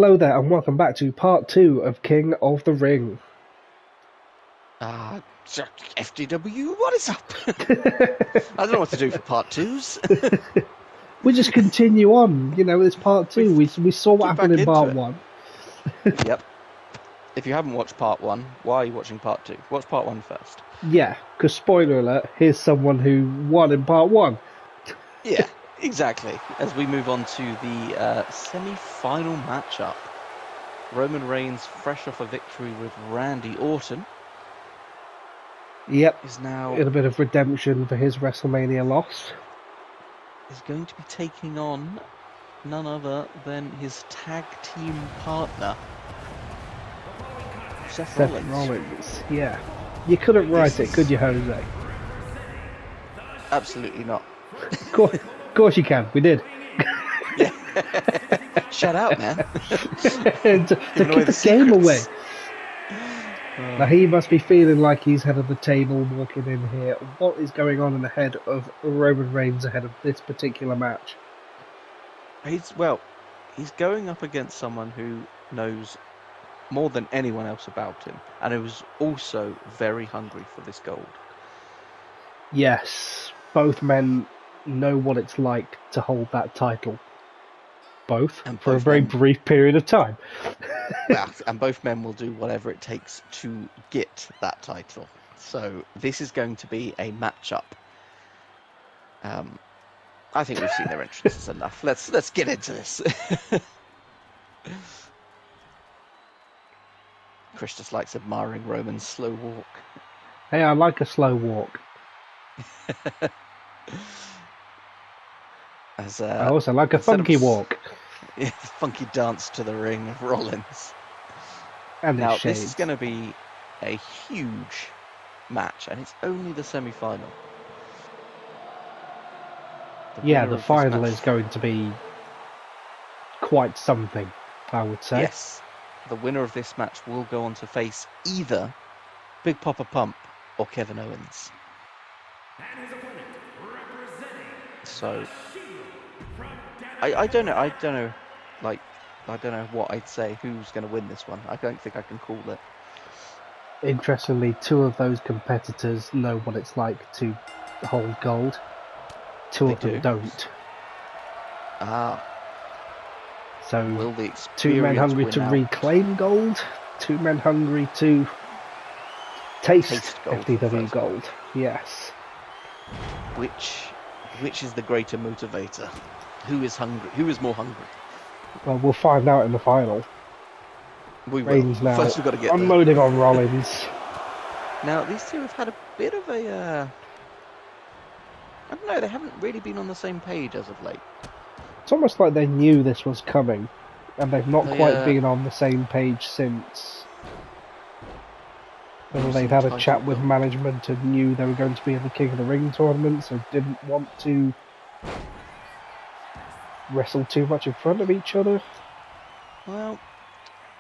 Hello there, and welcome back to part 2 of King of the Ring. FDW, what is up? I don't know what to do for part twos. We just continue on, it's part 2. We saw what happened in part 1. Yep. If you haven't watched part 1, why are you watching part 2? Watch part 1 first. Yeah, because spoiler alert, here's someone who won in part 1. Yeah, exactly. As we move on to the semi-final matchup. Roman Reigns, fresh off a victory with Randy Orton. Yep, is now in a bit of redemption for his WrestleMania loss. Is going to be taking on none other than his tag team partner, Seth Rollins. Yeah. You couldn't write it, could you, Jose? Absolutely not. Of course you can. We did. Yeah. Shut out, man. to keep the game away. Now he must be feeling like he's head of the table walking in here. What is going on in the head of Roman Reigns ahead of this particular match? He's going up against someone who knows more than anyone else about him, and who's also very hungry for this gold. Yes, both men know what it's like to hold that title. Both, and for a very brief period of time. And both men will do whatever it takes to get that title. So this is going to be a matchup. I think we've seen their entrances enough. Let's get into this. Chris just likes admiring Roman's slow walk. Hey, I like a slow walk. I also like a funky walk. Yeah, funky dance to the ring of Rollins. And now this is going to be a huge match, and it's only the semi-final. The final is going to be quite something, I would say. Yes, the winner of this match will go on to face either Big Papa Pump or Kevin Owens. So I don't know. I don't know what I'd say. Who's going to win this one? I don't think I can call it. Interestingly, two of those competitors know what it's like to hold gold. Two of them don't. So, two men hungry to reclaim gold, two men hungry to taste FDW gold. Yes. Which is the greater motivator? Who is hungry? Who is more hungry? Well, we'll find out in the final. We will. Reigns now First, we've got to get unloading on Rollins. Now, these two have had a bit of a... I don't know, they haven't really been on the same page as of late. It's almost like they knew this was coming, and they've not quite been on the same page since. Whether they'd had a chat with management and knew they were going to be in the King of the Ring tournament, so didn't want to wrestle too much in front of each other. Well,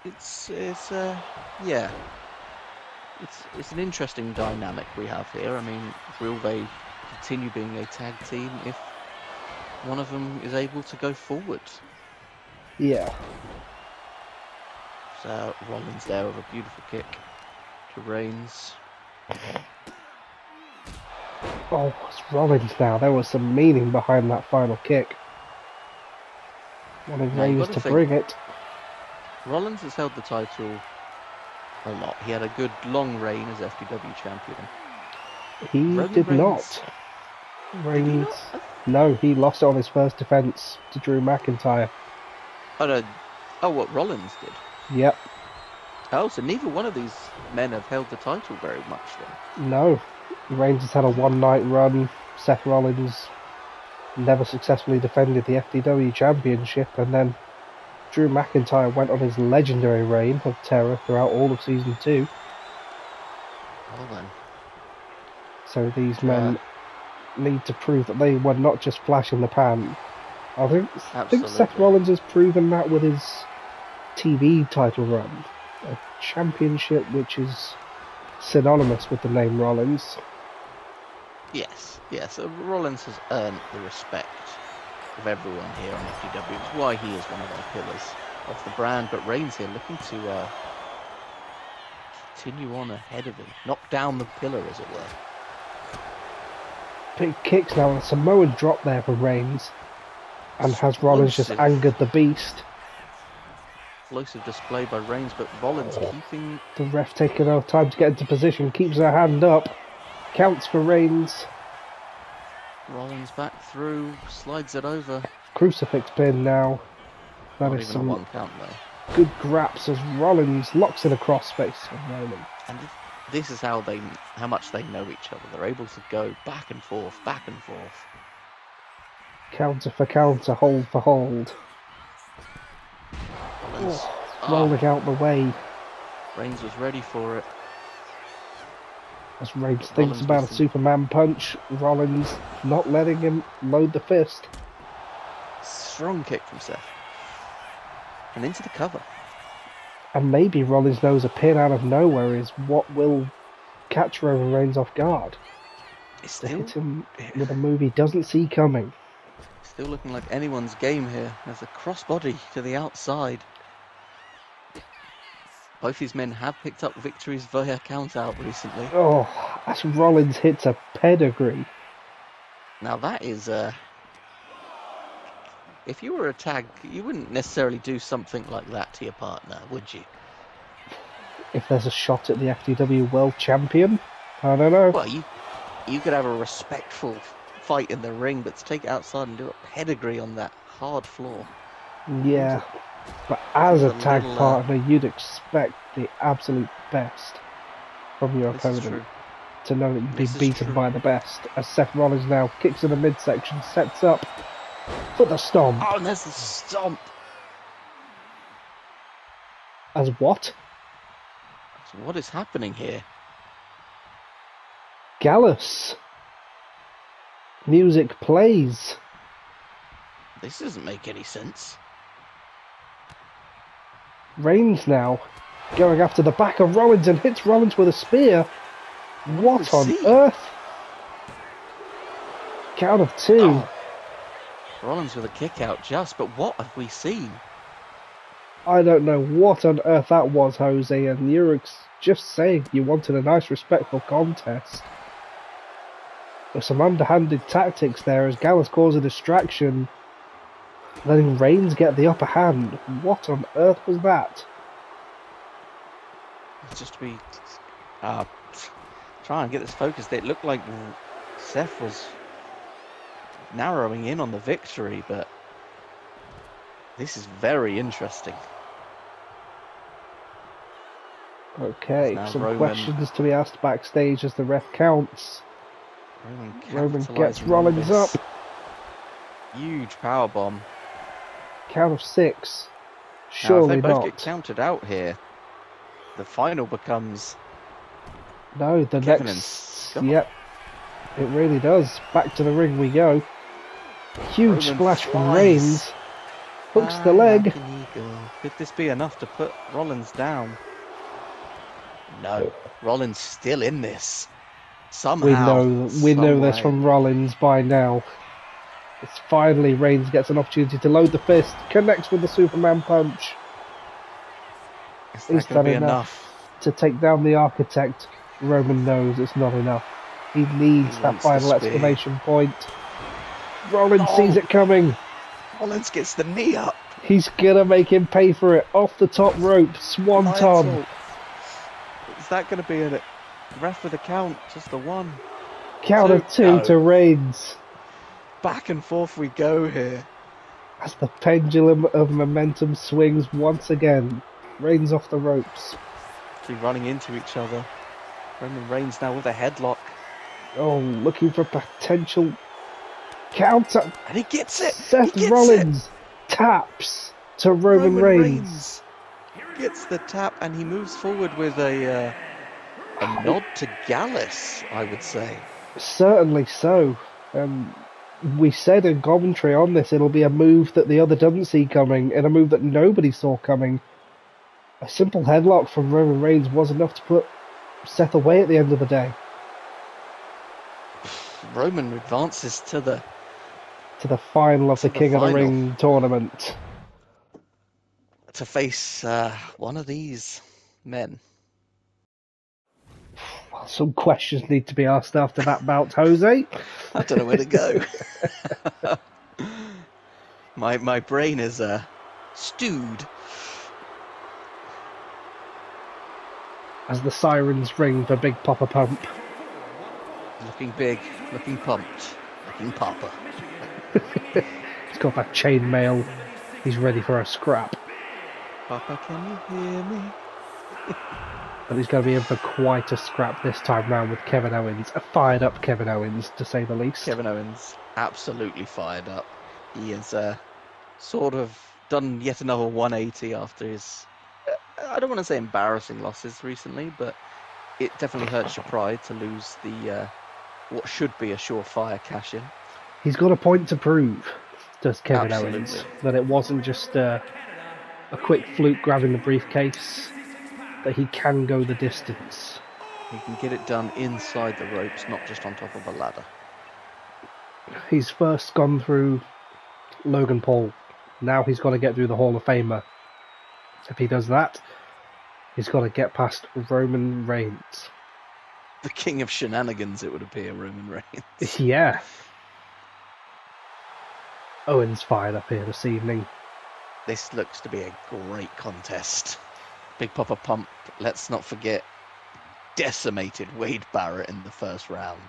it's an interesting dynamic we have here. I mean, will they continue being a tag team if one of them is able to go forward? Yeah. So Rollins there with a beautiful kick to Reigns. Oh, it's Rollins now. There was some meaning behind that final kick. Wanted Reigns to bring it. Rollins has held the title a lot. He had a good long reign as FDW champion. He did not. Reigns. No, he lost it on his first defense to Drew McIntyre. What Rollins did? Yep. Oh, so neither one of these men have held the title very much then? No. Reigns has had a one-night run. Seth Rollins never successfully defended the FDW championship, and then Drew McIntyre went on his legendary reign of terror throughout all of Season 2. Well then. So these men need to prove that they were not just flash in the pan. I think Seth Rollins has proven that with his TV title run. A championship which is synonymous with the name Rollins. Yes. Rollins has earned the respect of everyone here on FDW. It's why he is one of our pillars. off the brand, but Reigns here looking to continue on ahead of him, knock down the pillar, as it were. Big kicks now, and a Samoan drop there for Reigns, and has Rollins just angered the beast. Explosive display by Reigns, but Rollins keeping... The ref taking enough time to get into position, keeps her hand up, counts for Reigns. Rollins back through, slides it over. Crucifix pin now. That is some one count though. Good graps as Rollins locks in a crossface on Roman. And this is how much they know each other. They're able to go back and forth, back and forth. Counter for counter, hold for hold. Rollins, rolling out the way. Reigns was ready for it. As Reigns thinks about a Superman punch, Rollins not letting him load the fist. Strong kick from Seth. And into the cover. And maybe Rollins knows a pin out of nowhere is what will catch Roman Reigns off guard. It's to hit him with a move he doesn't see coming. Still looking like anyone's game here. There's a crossbody to the outside. Both these men have picked up victories via count-out recently. Oh, as Rollins hits a pedigree. Now that is... if you were a tag, you wouldn't necessarily do something like that to your partner, would you? If there's a shot at the FDW World Champion, I don't know. Well, you could have a respectful fight in the ring, but to take it outside and do a pedigree on that hard floor. Yeah, but as a tag partner, you'd expect the absolute best from your opponent to know that you'd be beaten by the best. As Seth Rollins now kicks in the midsection, sets up for the stomp. Oh, and there's the stomp. As what? So what is happening here? Gallus. Music plays. This doesn't make any sense. Reigns now going after the back of Rollins and hits Rollins with a spear. What on earth? Count of two. Oh. Rollins with a kick out just, but what have we seen? I don't know what on earth that was, Jose, and you're just saying you wanted a nice respectful contest. There's some underhanded tactics there as Gallus caused a distraction, letting Reigns get the upper hand. What on earth was that? Just to be try and get this focused, it looked like Seth was narrowing in on the victory, but this is very interesting. Okay, some questions to be asked backstage as the ref counts. Roman gets Rollins up. Huge powerbomb. Count of 6. Surely now, if they both not. get counted out here, the final becomes... No, the Kevin next... Yep, it really does. Back to the ring we go. Huge splash from Reigns. Hooks the leg. Could this be enough to put Rollins down? No. Rollins still in this. Somehow. We know this from Rollins by now. It's finally Reigns gets an opportunity to load the fist. Connects with the Superman punch. Is that enough to take down the Architect? Roman knows it's not enough. He needs that final exclamation point. Rollins sees it coming. Rollins gets the knee up. He's gonna make him pay for it. Off the top rope, swanton. Is that gonna be a ref with a count? Just the one. Count of 2 to Reigns. Back and forth we go here. As the pendulum of momentum swings once again. Reigns off the ropes. Keep running into each other. Roman Reigns now with a headlock. Oh, looking for potential counter. And he gets it. Seth Rollins taps to Roman Reigns. Gets the tap and he moves forward with a nod to Gallus, I would say. Certainly so. We said in commentary on this, it'll be a move that the other doesn't see coming, and a move that nobody saw coming. A simple headlock from Roman Reigns was enough to put Seth away at the end of the day. Roman advances to the final of the King of the Ring tournament. to face one of these men. Well, some questions need to be asked after that bout, Jose. I don't know where to go. my brain is stewed. As the sirens ring for Big Papa Pump. Looking big, looking pumped, looking Papa. He's got that chainmail. He's ready for a scrap. Papa, can you hear me? But he's going to be in for quite a scrap this time round with Kevin Owens. A fired up Kevin Owens, to say the least. Kevin Owens, absolutely fired up. He has sort of done yet another 180 after his, I don't want to say embarrassing losses recently, but it definitely hurts your pride to lose the what should be a surefire cash-in. He's got a point to prove, does Kevin Absolutely. Owens, that it wasn't just a quick fluke grabbing the briefcase, that he can go the distance. He can get it done inside the ropes, not just on top of a ladder. He's first gone through Logan Paul. Now he's got to get through the Hall of Famer. If he does that, he's got to get past Roman Reigns. The king of shenanigans, it would appear, Roman Reigns. Yeah. Owens fired up here this evening. This looks to be a great contest. Big Papa Pump, let's not forget, decimated Wade Barrett in the first round.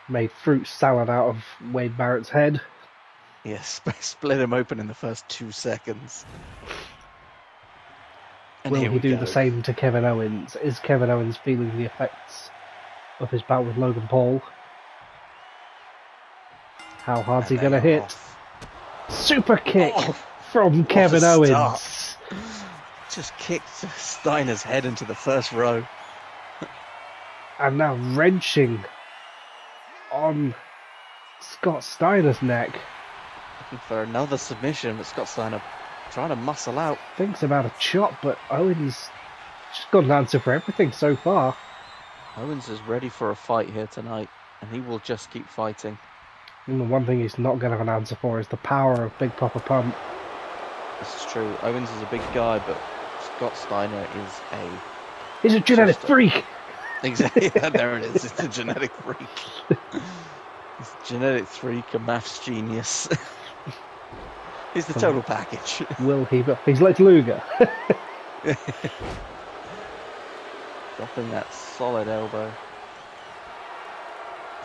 Made fruit salad out of Wade Barrett's head. Yes, split him open in the first 2 seconds. And Will he do go. the same to Kevin Owens? Is Kevin Owens feeling the effects of his bout with Logan Paul? How hard's he going to hit? Off. Super kick from Kevin Owens. Just kicked Steiner's head into the first row. And now wrenching on Scott Steiner's neck. Looking for another submission, but Scott Steiner trying to muscle out. Thinks about a chop, but Owens just got an answer for everything so far. Owens is ready for a fight here tonight, and he will just keep fighting. And the one thing he's not going to have an answer for is the power of Big Papa Pump. This is true. Owens is a big guy, but Scott Steiner is He's a genetic freak! Exactly, yeah, there it is. It's a genetic freak. It's a genetic freak, a maths genius. He's the total package. Will he? But he's Lex Luger. Dropping that solid elbow.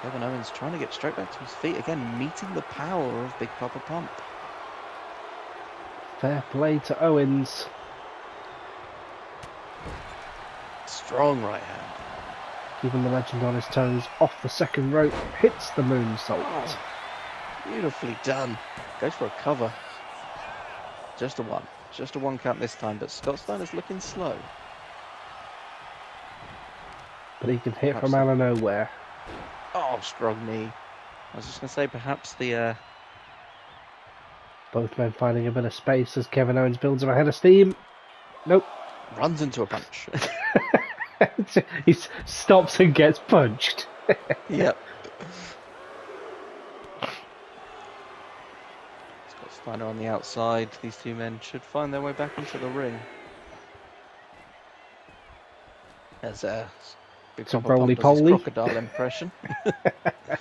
Kevin Owens trying to get straight back to his feet again, meeting the power of Big Papa Pump. Fair play to Owens. Strong right hand. Keeping the legend on his toes. Off the second rope. Hits the moonsault. Oh, beautifully done. Goes for a cover. Just a one. Just a one count this time, but Scott Steiner's looking slow. But he can hit from out of nowhere. Oh, strong knee. I was just going to say, perhaps the... Both men finding a bit of space as Kevin Owens builds him a head of steam. Nope. Runs into a punch. He stops and gets punched. Yep. Scott Steiner on the outside. These two men should find their way back into the ring. As a big roly-poly crocodile impression. A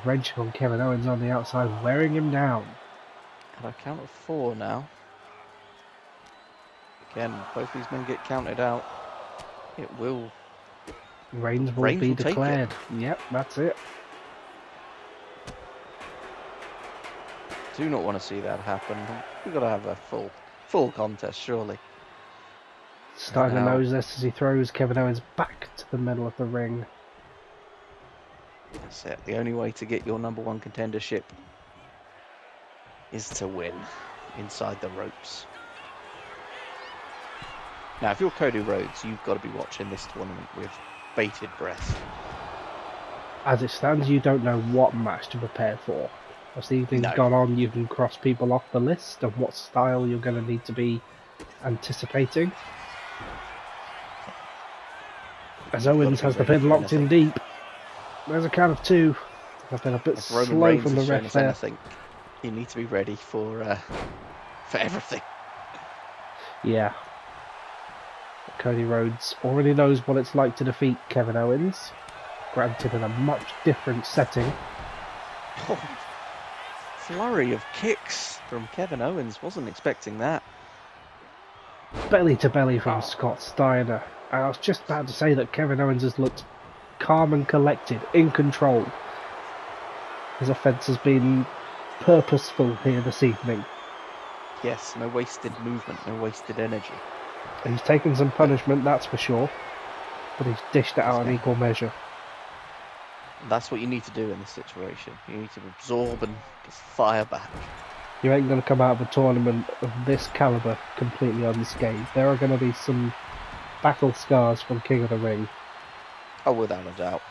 wrench on Kevin Owens on the outside, wearing him down. And I count of 4 now. Again, both these men get counted out. It will. Reigns will be declared. Yep, that's it. Do not want to see that happen. We've got to have a full contest, surely. Steiner knows this as he throws Kevin Owens back to the middle of the ring. That's it. The only way to get your #1 contendership is to win inside the ropes. Now, if you're Cody Rhodes, you've got to be watching this tournament with bated breath. As it stands, you don't know what match to prepare for. As the evening's gone on, you can cross people off the list of what style you're going to need to be anticipating. As Owens has the pin locked in deep. There's a count of 2. I've been a bit slow from the ref there. I think you need to be ready for for everything. Yeah. Cody Rhodes already knows what it's like to defeat Kevin Owens, granted in a much different setting. Oh, flurry of kicks from Kevin Owens. Wasn't expecting that. Belly to belly from Scott Steiner. And I was just about to say that Kevin Owens has looked calm and collected, in control. His offence has been purposeful here this evening. Yes, no wasted movement, no wasted energy. He's taken some punishment, that's for sure, but he's dished it out in equal measure. That's what you need to do in this situation. You need to absorb and just fire back. You ain't going to come out of a tournament of this calibre completely unscathed. There are going to be some battle scars from King of the Ring. Oh, without a doubt.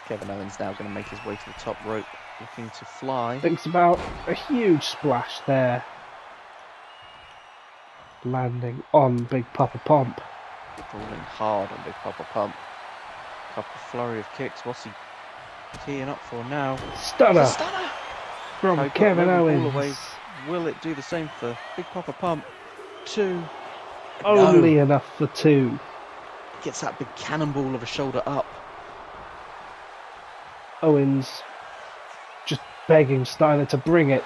Kevin Owens now going to make his way to the top rope, looking to fly. Thinks about a huge splash there. Landing on Big Papa Pump. Falling hard on Big Papa Pump. Couple flurry of kicks. What's he teeing up for now? Stunner! Stunner! From Kevin Owens. Away. Will it do the same for Big Papa Pump? 2. Only enough for 2. Gets that big cannonball of a shoulder up. Owens just begging Steiner to bring it.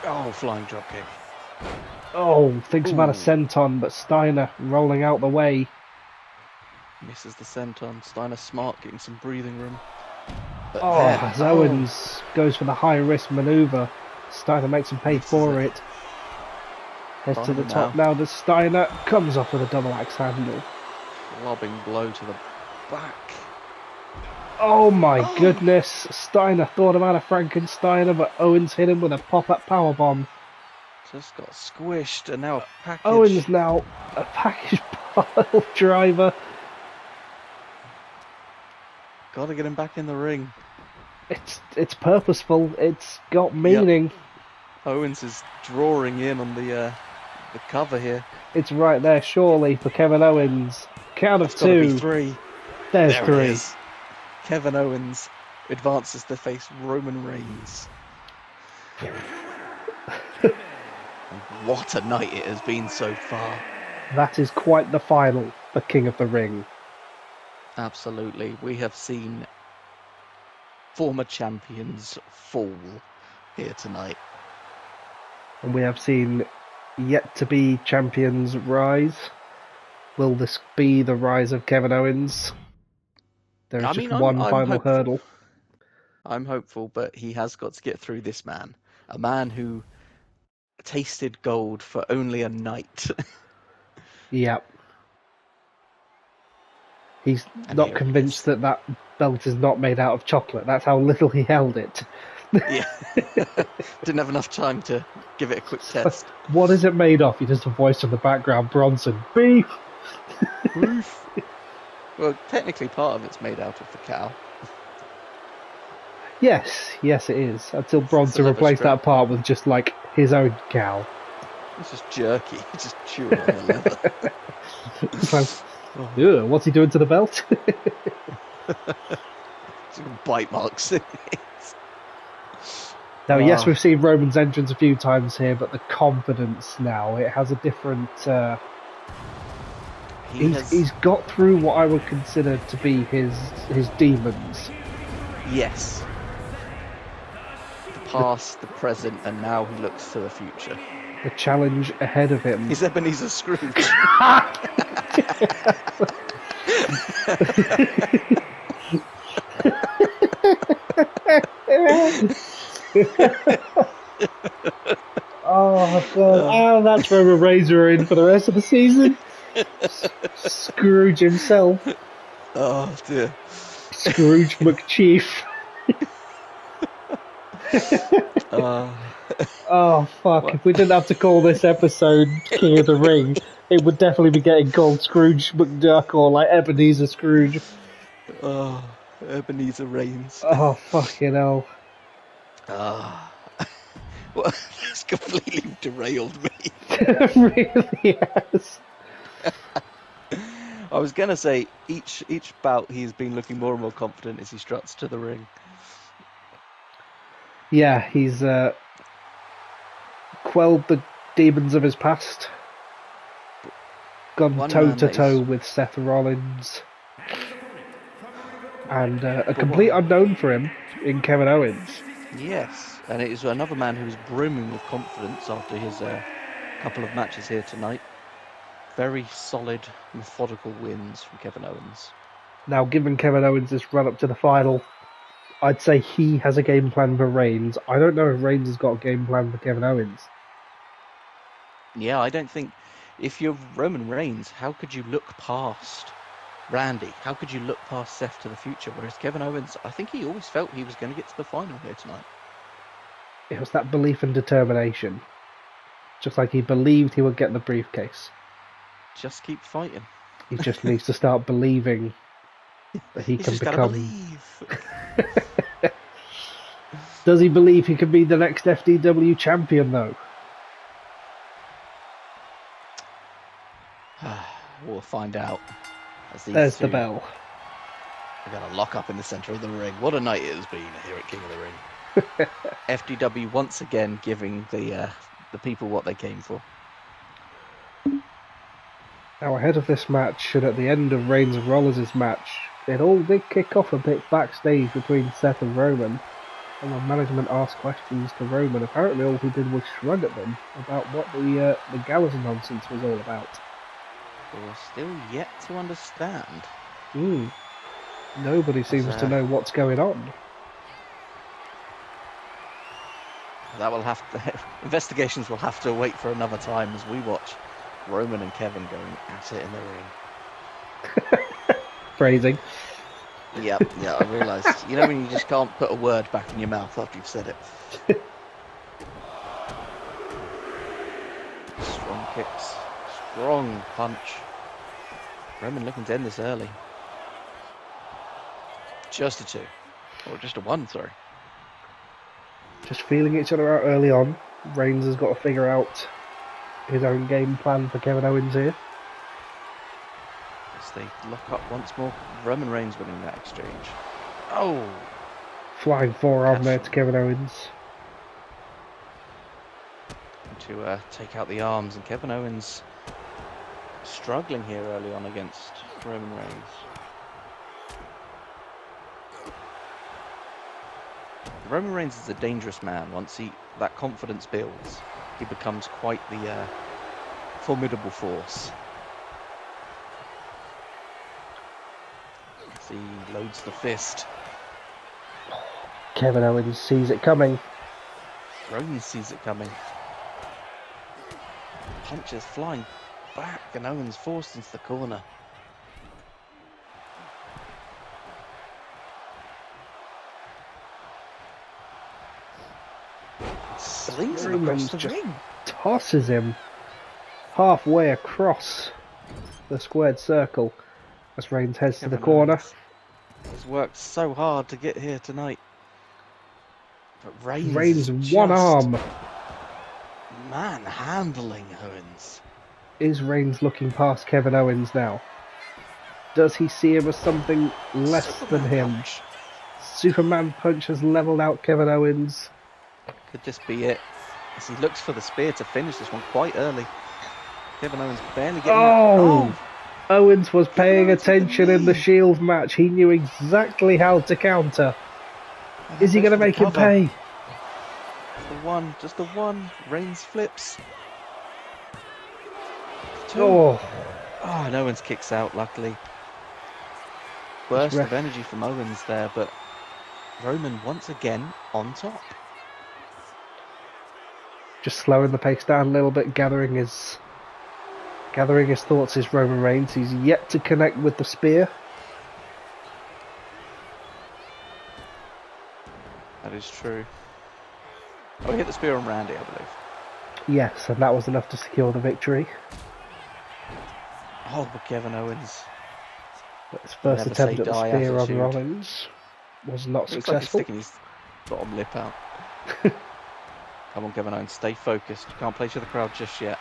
Oh, flying dropkick. Oh, thinks about a senton, but Steiner rolling out the way. Misses the senton. Steiner smart, getting some breathing room. But as Owens goes for the high-risk manoeuvre, Steiner makes him pay for it. Heads to the top now. The Steiner comes off with a double axe handle. Lobbing blow to the back. Oh my goodness! Steiner thought about a Frankensteiner, but Owens hit him with a pop-up powerbomb. Just got squished, and now a package. Owens now a package pile driver. Gotta get him back in the ring. It's purposeful. It's got meaning. Yep. Owens is drawing in on the cover here. It's right there, surely, for Kevin Owens. Count of 2. 3. There's there 3. It is. Kevin Owens advances to face Roman Reigns. What a night it has been so far. That is quite the final for King of the Ring. Absolutely. We have seen former champions fall here tonight. And we have seen yet to be champions rise. Will this be the rise of Kevin Owens? There is one final hurdle. I'm hopeful, but he has got to get through this man. A man who tasted gold for only a night. Yep. He's not convinced that belt is not made out of chocolate. That's how little he held it. Yeah. Didn't have enough time to give it a quick test. What is it made of? He does a voice in the background. Bronson. Beef! Beef! Well, technically part of it's made out of the cow. Yes it is. Until Bronson replaced that part with just like his own cow. It's just jerky. It's just chewing on the leather. It's like, what's he doing to the belt? Bite marks. Now, yes, we've seen Roman's entrance a few times here, but the confidence now, it has a different... He's got through what I would consider to be his demons. Yes. The past, the present, and now he looks to the future. The challenge ahead of him. He's Ebenezer Scrooge. Oh god! That's Roman Reigns are in for the rest of the season. Scrooge himself. Oh dear. Scrooge McChief. Oh fuck! What? If we didn't have to call this episode King of the Ring, it would definitely be getting called Scrooge McDuck or like Ebenezer Scrooge. Oh, Ebenezer Reigns. Oh fucking hell! Well, that's completely derailed me. It really has. I was gonna say each bout he's been looking more and more confident as he struts to the ring. Yeah, he's quelled the demons of his past. Gone toe-to-toe with Seth Rollins. And a complete unknown for him in Kevin Owens. Yes, and it is another man who is brimming with confidence after his couple of matches here tonight. Very solid, methodical wins from Kevin Owens. Now, given Kevin Owens this run up to the final, I'd say he has a game plan for Reigns. I don't know if Reigns has got a game plan for Kevin Owens. Yeah, I don't think... If you're Roman Reigns, how could you look past Randy? How could you look past Seth to the future? Whereas Kevin Owens, I think he always felt he was going to get to the final here tonight. It was that belief and determination. Just like he believed he would get the briefcase. Just keep fighting. He just needs to start believing that he can become... Believe. Does he believe he can be the next FDW champion, though? We'll find out. There's the bell. We're going to lock up in the centre of the ring. What a night it has been here at King of the Ring. FDW once again giving the people what they came for. Now, ahead of this match, and at the end of Reigns and Rollins' match, it all did kick off a bit backstage between Seth and Roman. And when management asked questions to Roman, apparently all he did was shrug at them about what the Gallows nonsense was all about. We're still yet to understand. Nobody seems to know what's going on. That will have to... Investigations will have to wait for another time as we watch Roman and Kevin going at it in the ring. Phrasing. Yeah, I realised. You know when you just can't put a word back in your mouth after you've said it. Strong kicks. Strong punch. Roman looking to end this early. Just a 2. Or just a 1, sorry. Just feeling each other out early on. Reigns has got to figure out his own game plan for Kevin Owens here. As they lock up once more. Roman Reigns winning that exchange. Oh! Flying forearm there to Kevin Owens. To take out the arms, and Kevin Owens struggling here early on against Roman Reigns. Roman Reigns is a dangerous man. Once that confidence builds, he becomes quite the formidable force. As he loads the fist. Kevin Owens sees it coming. Roman sees it coming. Punches flying back, and Owens forced into the corner. Slings him across the ring. Tosses him halfway across the squared circle as Reigns heads to the corner. He's worked so hard to get here tonight. But Reigns one arm. Manhandling Owens. Is Reigns looking past Kevin Owens now? Does he see him as something less than him? Punch. Superman punch has leveled out Kevin Owens. Could this be it? As he looks for the spear to finish this one quite early. Kevin Owens barely getting it. Owens was paying attention in the Shield match. He knew exactly how to counter. Is he going to make him pay? Just the one. Reigns flips. 2. And Owens kicks out, luckily. Burst of energy from Owens there, but Roman once again on top. Just slowing the pace down a little bit, gathering his thoughts is Roman Reigns. He's yet to connect with the spear. That is true. Oh, he hit the spear on Randy, I believe. Yes, and that was enough to secure the victory. Oh, but Kevin Owens. His first attempt at the spear on Rollins was not successful. Like he's sticking his bottom lip out. Come on, Kevin Owens, stay focused. You can't play to the crowd just yet.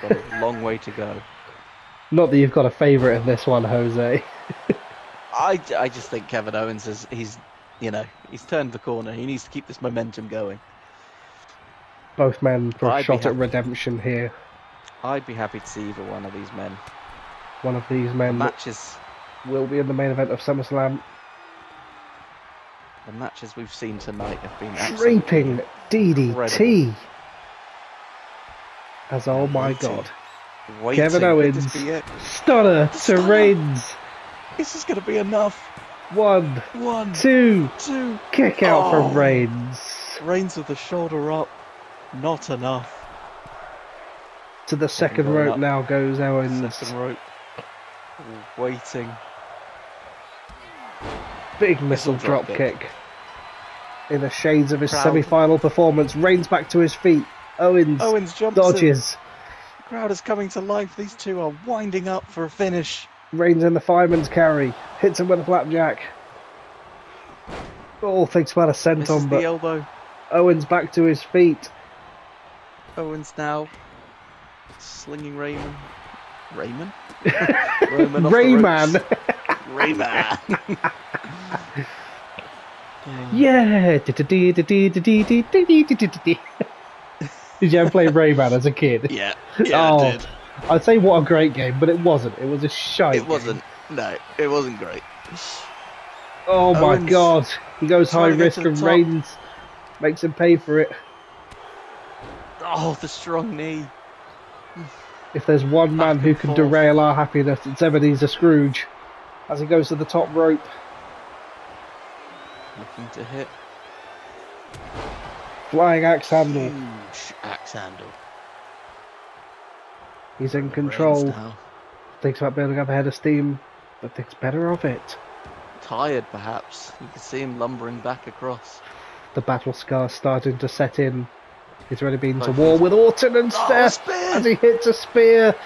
You've got a long way to go. Not that you've got a favourite in this one, Jose. I just think Kevin Owens he's turned the corner. He needs to keep this momentum going. Both men for a shot at redemption here. I'd be happy to see either one of these men. One of these men will be in the main event of SummerSlam. The matches we've seen tonight have been Draping DDT. incredible. As oh my god. Waiting. Kevin Owens. Stunner to Reigns. This is going to be enough. One, two. Kick out from Reigns. Reigns with the shoulder up. Not enough. To the second rope now goes Owens. Second rope. Waiting. Big missile drop kick. In the shades of his semi-final performance. Reigns back to his feet. Owens jumps dodges. The crowd is coming to life. These two are winding up for a finish. Reigns in the fireman's carry. Hits him with a flapjack. Oh, thinks about a senton, but the elbow. Owens back to his feet. Owens now slinging Raymond. Roman off Rayman. The ropes. Rayman. Yeah. Did you ever play Rayman as a kid? Yeah, I did. I'd say what a great game, but it wasn't. It was a shite. It wasn't. No, it wasn't great. Oh my god. He goes high risk and Reigns makes him pay for it. Oh, the strong knee. If there's one man who can derail our happiness, it's Ebenezer Scrooge. As he goes to the top rope. Looking to hit. Flying axe handle. Huge axe handle. He's in control. Thinks about building up a head of steam, but thinks better of it. Tired, perhaps. You can see him lumbering back across. The battle scar starting to set in. He's already been to war with Orton and Steph as he hits a spear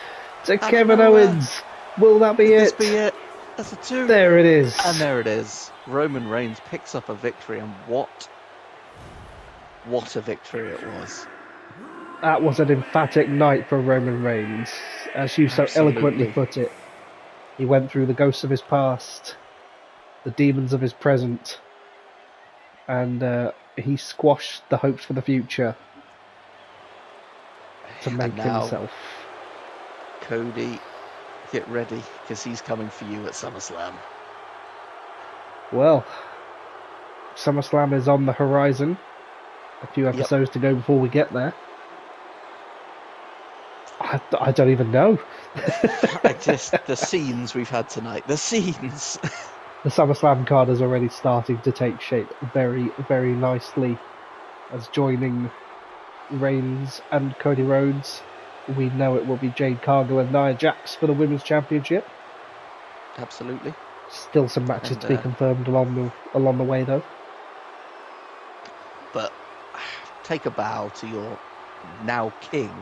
to Kevin Owens. Will that be it? Be it? That's a 2. There it is. And there it is. Roman Reigns picks up a victory, and what a victory it was. That was an emphatic night for Roman Reigns, as you so eloquently put it. He went through the ghosts of his past, the demons of his present, and he squashed the hopes for the future to make himself. Cody, get ready, because he's coming for you at SummerSlam. Well, SummerSlam is on the horizon. A few episodes to go before we get there. I don't even know. The scenes we've had tonight. The scenes. The SummerSlam card is already starting to take shape very, very nicely. As joining Reigns and Cody Rhodes, we know it will be Jade Cargill and Nia Jax for the Women's Championship. Absolutely. Still some matches to be confirmed along the way, though. But take a bow to your now king,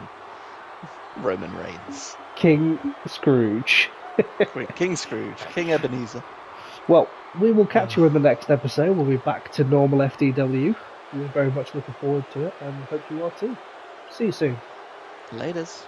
Roman Reigns. King Scrooge. King Scrooge. King Ebenezer. Well, we will catch you in the next episode. We'll be back to normal FDW. We're very much looking forward to it, and hope you are too. See you soon. Laters.